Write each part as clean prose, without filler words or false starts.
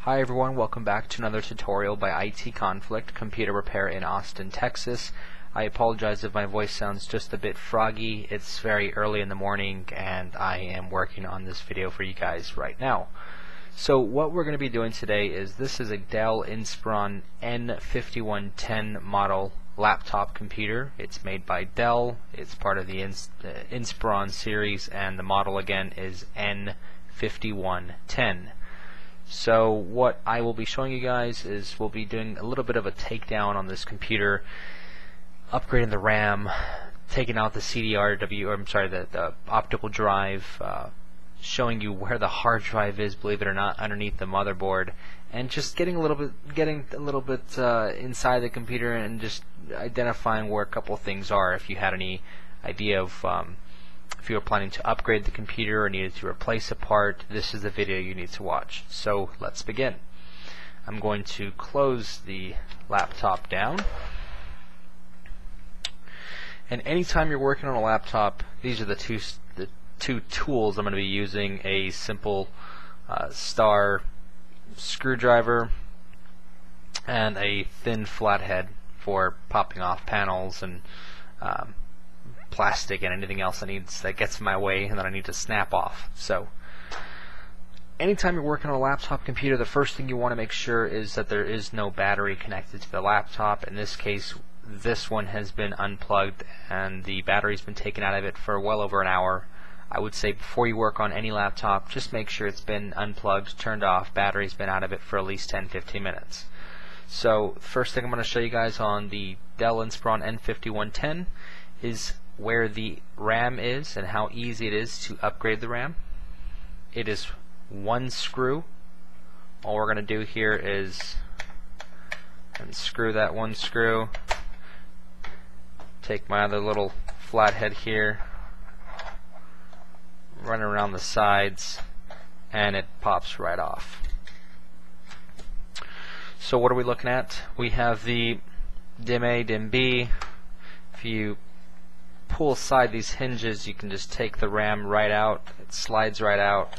Hi everyone, welcome back to another tutorial by IT Conflict, computer repair in Austin, Texas. I apologize if my voice sounds just a bit froggy. It's very early in the morning and I am working on this video for you guys right now. So what we're going to be doing today is this is a Dell Inspiron N5110 model laptop computer. It's made by Dell. It's part of the Inspiron series, and the model again is N5110. So what I will be showing you guys is we'll be doing a little bit of a takedown on this computer, upgrading the RAM, taking out the the optical drive, showing you where the hard drive is, believe it or not, underneath the motherboard, and just getting a little bit inside the computer and just identifying where a couple things are. If you had any idea of if you were planning to upgrade the computer or needed to replace a part, this is the video you need to watch. So let's begin. I'm going to close the laptop down. And anytime you're working on a laptop, these are the two tools I'm going to be using: a simple star screwdriver and a thin flathead for popping off panels and plastic and anything else that gets in my way and that I need to snap off. So anytime you're working on a laptop computer, the first thing you want to make sure is that there is no battery connected to the laptop. In this case, this one has been unplugged and the battery's been taken out of it for well over an hour. I would say before you work on any laptop, just make sure it's been unplugged, turned off, battery's been out of it for at least 10-15 minutes. So first thing I'm going to show you guys on the Dell Inspiron N5110 is where the RAM is and how easy it is to upgrade the RAM. It is one screw. All we're going to do here is unscrew that one screw, take my other little flathead here, run around the sides, and it pops right off. So what are we looking at? We have the DIMM A, DIMM B. If you pull aside these hinges, you can just take the RAM right out. It slides right out.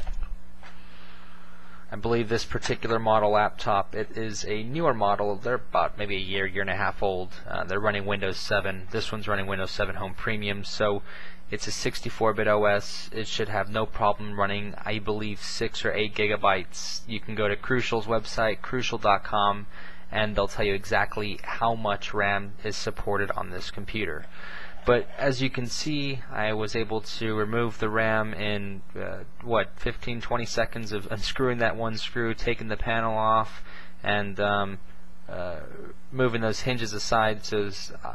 I believe this particular model laptop, it is a newer model. They're about maybe a year and a half old. They're running Windows 7. This one's running Windows 7 Home Premium, so it's a 64-bit OS. It should have no problem running, I believe, 6 or 8 gigabytes. You can go to Crucial's website, crucial.com, and they'll tell you exactly how much RAM is supported on this computer. But as you can see, I was able to remove the RAM in 15-20 seconds of unscrewing that one screw, taking the panel off, and moving those hinges aside so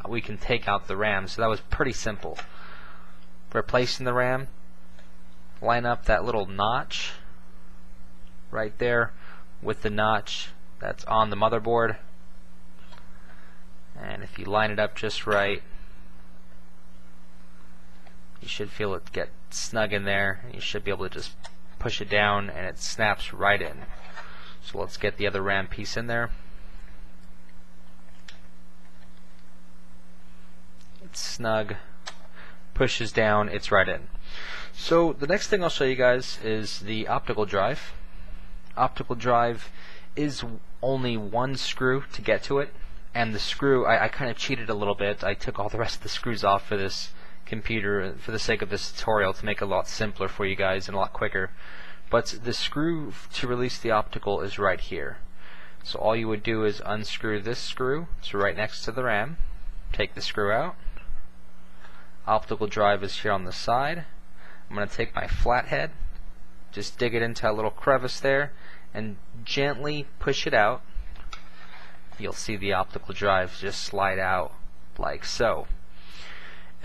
we can take out the RAM. So that was pretty simple. Replacing the RAM, line up that little notch right there with the notch that's on the motherboard, and if you line it up just right, you should feel it get snug in there, and you should be able to just push it down and it snaps right in. So let's get the other RAM piece in there. It's snug, pushes down, it's right in. So the next thing I'll show you guys is the optical drive. Optical drive is only one screw to get to it, and the screw, I kind of cheated a little bit. I took all the rest of the screws off for this computer for the sake of this tutorial to make it a lot simpler for you guys and a lot quicker. But the screw to release the optical is right here. So all you would do is unscrew this screw. It's right next to the RAM. Take the screw out. Optical drive is here on the side. I'm going to take my flathead, just dig it into a little crevice there, and gently push it out. You'll see the optical drive just slide out like so.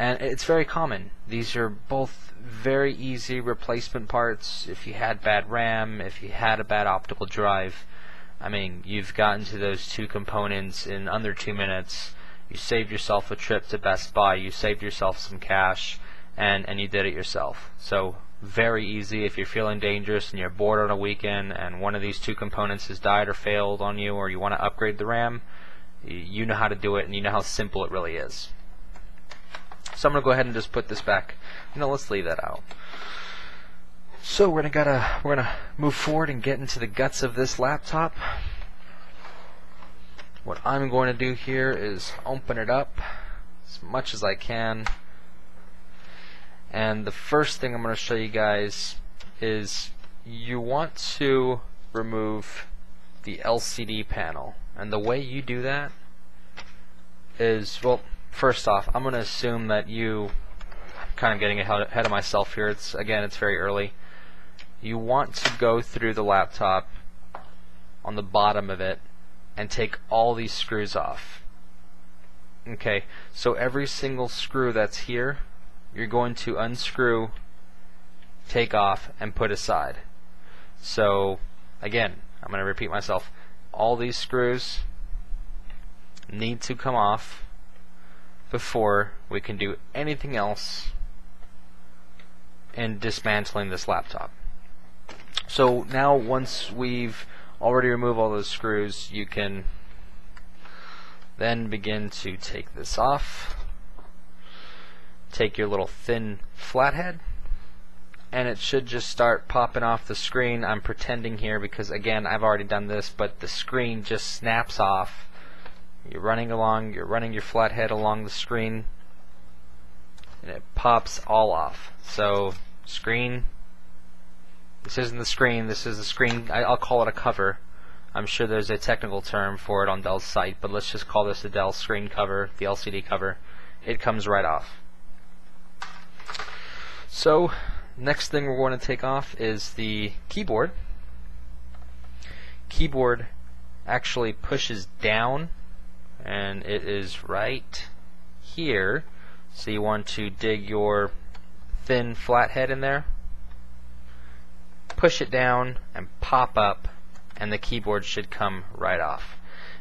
And it's very common. These are both very easy replacement parts. If you had bad RAM, if you had a bad optical drive, I mean, you've gotten to those two components in under 2 minutes. You saved yourself a trip to Best Buy, you saved yourself some cash, and you did it yourself. So very easy. If you're feeling dangerous and you're bored on a weekend and one of these two components has died or failed on you, or you want to upgrade the RAM, you know how to do it and you know how simple it really is. So I'm going to go ahead and just put this back. Let's leave that out. So we're gonna move forward and get into the guts of this laptop. What I'm going to do here is open it up as much as I can, and the first thing I'm going to show you guys is you want to remove the LCD panel, and the way you do that is, well, first off, I'm going to assume that I'm kind of getting ahead of myself here. It's very early. You want to go through the laptop on the bottom of it and take all these screws off. Okay, so every single screw that's here, you're going to unscrew, take off, and put aside. So again, I'm going to repeat myself. All these screws need to come off before we can do anything else in dismantling this laptop. So now, once we've already removed all those screws, you can then begin to take this off. Take your little thin flathead, and it should just start popping off the screen. I'm pretending here because, again, I've already done this, but the screen just snaps off. You're running your flathead along the screen, and it pops all off. So screen, this isn't the screen, this is the screen. I'll call it a cover. I'm sure there's a technical term for it on Dell's site, but let's just call this the Dell screen cover, the LCD cover. It comes right off. So next thing we're going to take off is the keyboard. Keyboard actually pushes down, and it is right here. So you want to dig your thin flathead in there, push it down, and pop up, and the keyboard should come right off.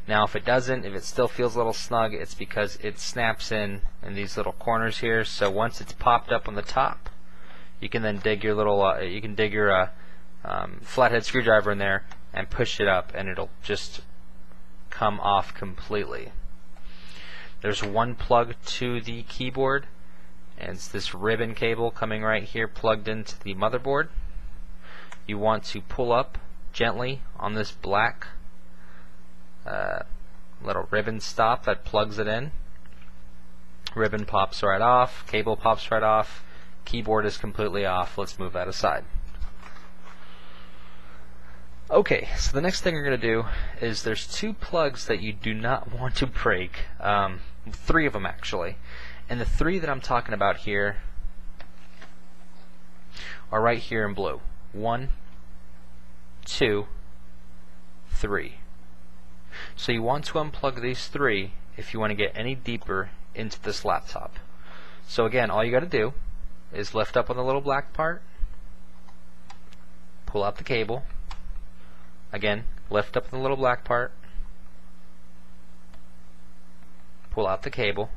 Now if it doesn't, if it still feels a little snug, it's because it snaps in these little corners here. So once it's popped up on the top, you can then dig your little flathead screwdriver in there and push it up, and it'll just come off completely. There's one plug to the keyboard, and it's this ribbon cable coming right here plugged into the motherboard. You want to pull up gently on this black little ribbon stop that plugs it in. Ribbon pops right off, cable pops right off, keyboard is completely off. Let's move that aside. Okay, so the next thing we're going to do is there's two plugs that you do not want to break, three of them actually, and the three that I'm talking about here are right here in blue. 1, 2, 3. So you want to unplug these three if you want to get any deeper into this laptop. So again, all you got to do is lift up on the little black part, pull out the cable. Again, lift up the little black part, pull out the cable,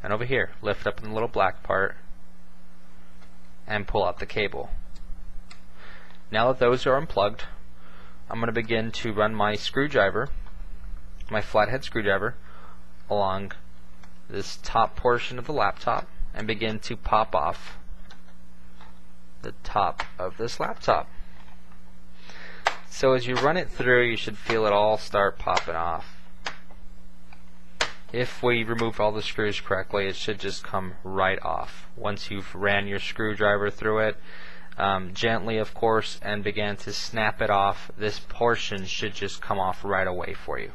and over here, lift up the little black part and pull out the cable. Now that those are unplugged, I'm going to begin to run my screwdriver, my flathead screwdriver, along this top portion of the laptop and begin to pop off the top of this laptop. So as you run it through, you should feel it all start popping off. If we removed all the screws correctly, it should just come right off. Once you've ran your screwdriver through it, gently of course, and began to snap it off, this portion should just come off right away for you.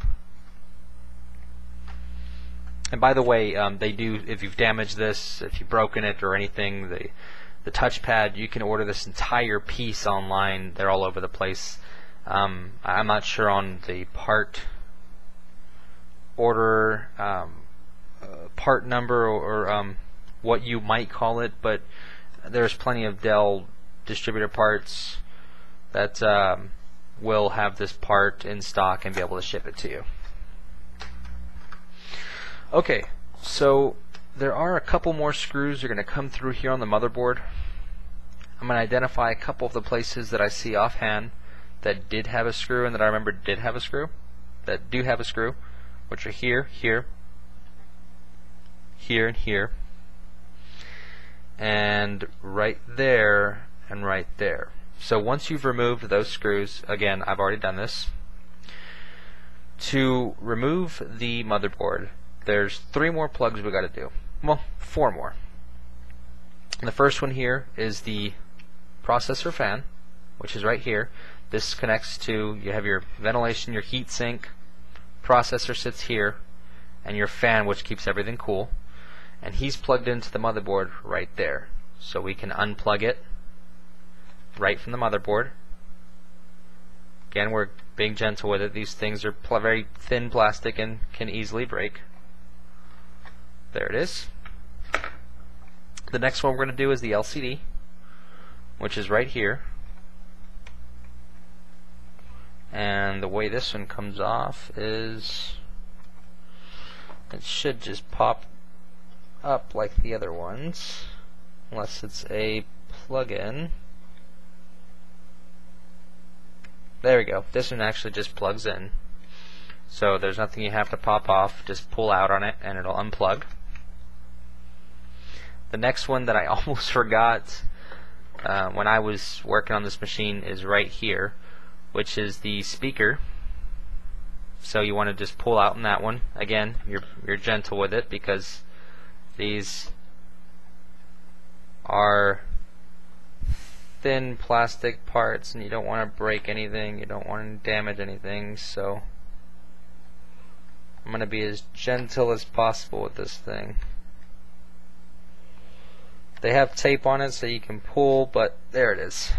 And by the way, they do, if you've damaged this, if you've broken it or anything, the touchpad, you can order this entire piece online. They're all over the place. I'm not sure on the part order, part number, or what you might call it, but there's plenty of Dell distributor parts that will have this part in stock and be able to ship it to you. Okay, so there are a couple more screws that are going to come through here on the motherboard. I'm going to identify a couple of the places that I see offhand that did have a screw and that I remember did have a screw, that do have a screw, which are here, here, here, and here, and right there and right there. So once you've removed those screws, again, I've already done this, to remove the motherboard, there's 3 more plugs we got to do. Well, 4 more. And the first one here is the processor fan, which is right here. This connects to, you have your ventilation, your heat sink, processor sits here, and your fan, which keeps everything cool. And he's plugged into the motherboard right there. So we can unplug it right from the motherboard. Again, we're being gentle with it. These things are very thin plastic and can easily break. There it is. The next one we're going to do is the LCD, which is right here. And the way this one comes off is it should just pop up like the other ones, unless it's a plug-in. There we go. This one actually just plugs in. So there's nothing you have to pop off. Just pull out on it and it'll unplug. The next one that I almost forgot when I was working on this machine is right here, which is the speaker. So you want to just pull out on that one. Again, you're gentle with it because these are thin plastic parts and you don't want to break anything, you don't want to damage anything, so I'm going to be as gentle as possible with this thing. They have tape on it so you can pull, but there it is.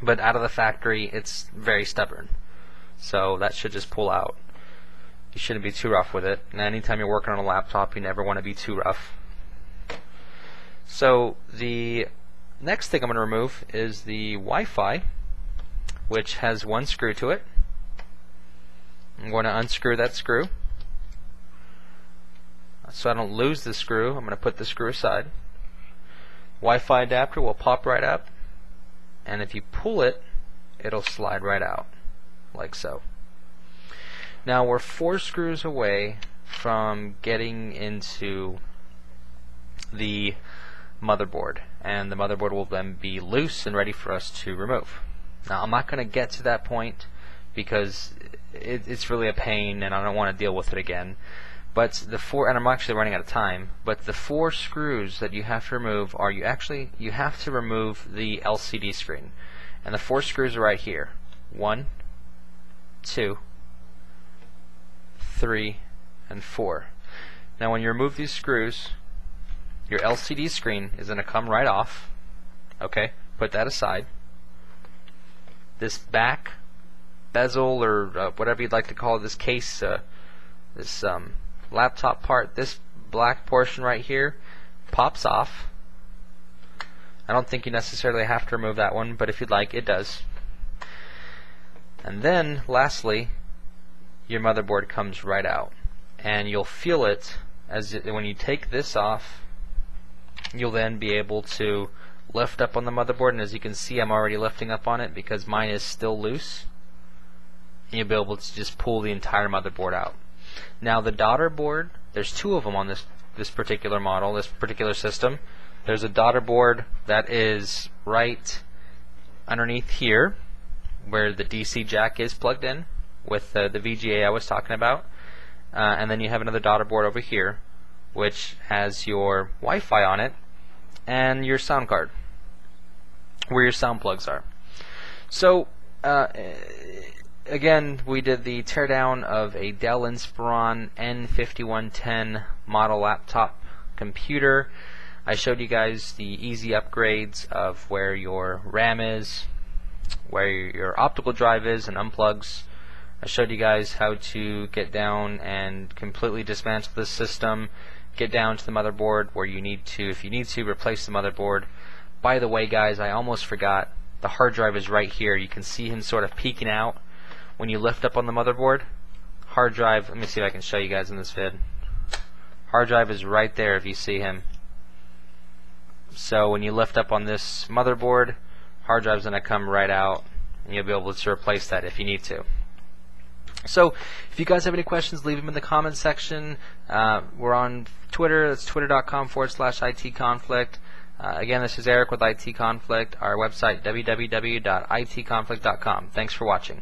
But out of the factory it's very stubborn, so that should just pull out. You shouldn't be too rough with it, and anytime you're working on a laptop you never want to be too rough. So the next thing I'm going to remove is the Wi-Fi, which has 1 screw to it. I'm going to unscrew that screw so I don't lose the screw. I'm going to put the screw aside. Wi-Fi adapter will pop right up, and if you pull it, it'll slide right out like so. Now we're 4 screws away from getting into the motherboard, and the motherboard will then be loose and ready for us to remove. Now I'm not going to get to that point because it's really a pain and I don't want to deal with it again. But the 4, and I'm actually running out of time, but the 4 screws that you have to remove are you have to remove the LCD screen. And the 4 screws are right here. 1, 2, 3, and 4. Now when you remove these screws, your LCD screen is going to come right off. Okay, put that aside. This back bezel, or whatever you'd like to call it, this case, this laptop part, this black portion right here, pops off. I don't think you necessarily have to remove that one, but if you'd like, it does. And then, lastly, your motherboard comes right out. And you'll feel it when you take this off. You'll then be able to lift up on the motherboard, and as you can see I'm already lifting up on it because mine is still loose. And you'll be able to just pull the entire motherboard out. Now the daughter board, there's 2 of them on this particular model, this particular system. There's a daughter board that is right underneath here where the DC jack is plugged in with the VGA I was talking about. And then you have another daughter board over here which has your Wi-Fi on it and your sound card, where your sound plugs are. So again, we did the teardown of a Dell Inspiron N5110 model laptop computer. I showed you guys the easy upgrades of where your RAM is, where your optical drive is and unplugs. I showed you guys how to get down and completely dismantle this system, get down to the motherboard where you need to, if you need to, replace the motherboard. By the way guys, I almost forgot, the hard drive is right here. You can see him sort of peeking out when you lift up on the motherboard. Hard drive, let me see if I can show you guys in this vid. Hard drive is right there if you see him. So when you lift up on this motherboard, hard drive's going to come right out and you'll be able to replace that if you need to. So if you guys have any questions, leave them in the comments section. We're on Twitter, that's twitter.com/ITconflict. Again, this is Eric with IT Conflict, our website www.itconflict.com. Thanks for watching.